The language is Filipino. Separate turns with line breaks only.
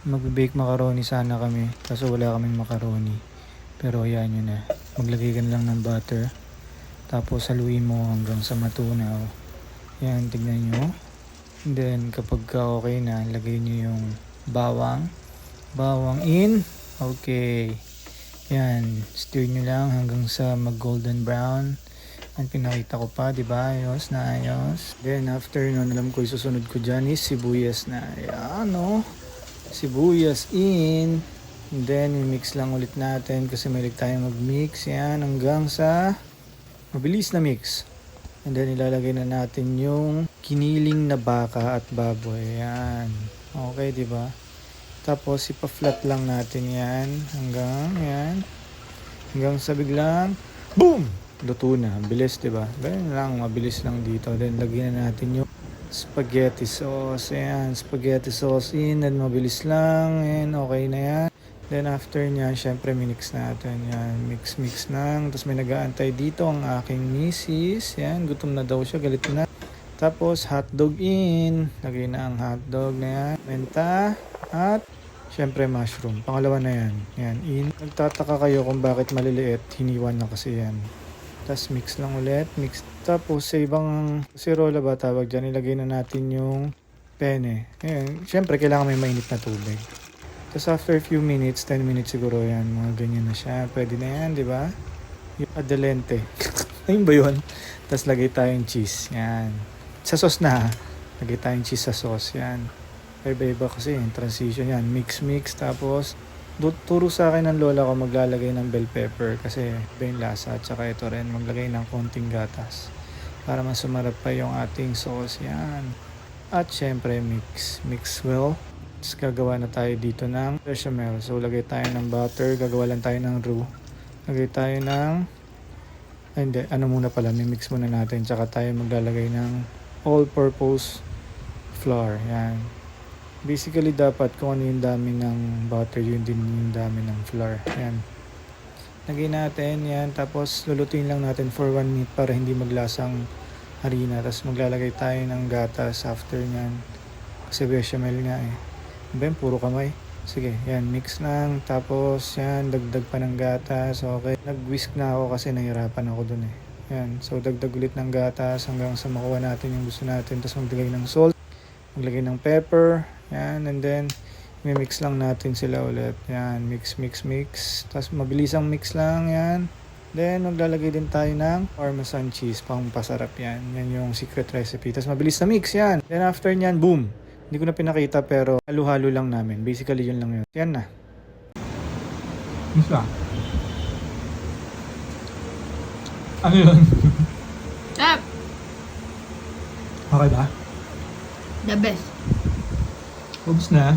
Magbe-bake macaroni sana kami. Kaso wala kaming macaroni. Pero ayan yun na. Maglagay ka na lang ng butter. Tapos haluin mo hanggang sa matunaw. Yan, tignan nyo. Then kapag okay na, lagay nyo yung bawang. Bawang in. Okay. Yan, stir nyo lang hanggang sa mag golden brown. Ang pinakita ko pa, di ba? Ayos na ayos. Then after nun, alam ko isusunod ko dyan is sibuyas na. Ayan, no? Sibuyas in. And then, mix lang ulit natin kasi mahilig tayong mag-mix. Yan, hanggang sa mabilis na mix. And then, ilalagay na natin yung kiniling na baka at baboy. Yan. Okay, di ba? Tapos, ipa-flat lang natin yan. Yan. Hanggang sa biglang, boom! Luto na. Bilis, diba? Ganyan lang. Mabilis lang dito. Then, lagyan na natin yung spaghetti sauce. Ayan. Spaghetti sauce in. Then, mabilis lang. And, okay na yan. Then, after niya, syempre, minix natin. Yan. Mix lang. Tapos, may nag-aantay dito ang aking misis. Yan. Gutom na daw siya. Galit na. Tapos, hotdog in. Lagay na ang hotdog na yan. Menta. At, syempre, mushroom. Pangalawa na yan. Yan. In. Nagtataka kayo kung bakit maliliit. Hiniwan na kasi yan. Tapos mix lang ulit, mix. Tapos sa ibang sirola ba tawag dyan, ilagay na natin yung penne. Ayan, syempre kailangan may mainit na tubig. Tapos after a few minutes, 10 minutes siguro yan, mga ganyan na siya. Pwede na yan, di ba? Yung adelente. Ayun ba yun? Tapos lagay tayong cheese, yan. Sa sauce na, lagay tayong cheese sa sauce, yan. Iba-iba kasi yung transition yan. Mix, tapos turo sa akin ng lola ko maglalagay ng bell pepper kasi iba yung lasa at saka ito rin maglagay ng konting gatas para mas sumarap pa yung ating sauce yan. At syempre mix well. Tapos gagawa na tayo dito ng bechamel. So lagay tayo ng butter, gagawa lang tayo ng roux. Lagay tayo ng muna pala, mix muna natin tsaka tayo maglalagay ng all-purpose flour. Yan. Basically, dapat kung ano yung dami ng butter, yun din yung dami ng flour. Yan. Lagay natin yan. Tapos, lulutuin lang natin for 1 minute para hindi maglasang harina. Tapos, maglalagay tayo ng gatas after nyan. Kasi bechamel nga eh. Ben, puro kamay. Sige, yan. Mix lang. Tapos, yan. Dagdag pa ng gatas. Okay. Nag-whisk na ako kasi nahirapan ako dun eh. Yan. So, dagdag ulit ng gatas hanggang sa makuha natin yung gusto natin. Tapos, maglagay ng salt. Maglagay ng pepper. Yan, and then mix lang natin sila ulit. Yan, mix. Tapos mabilisang mix lang yan. Then maglalagay din tayo ng parmesan cheese pang pasarap yan. Yan yung secret recipe. Tapos mabilis na mix yan. Then after nyan, boom. Hindi ko na pinakita pero halo-halo lang namin. Basically yun lang yun. Yan na. Isa. Ano yun?
Tap!
Okay ba?
The best.
Oops na.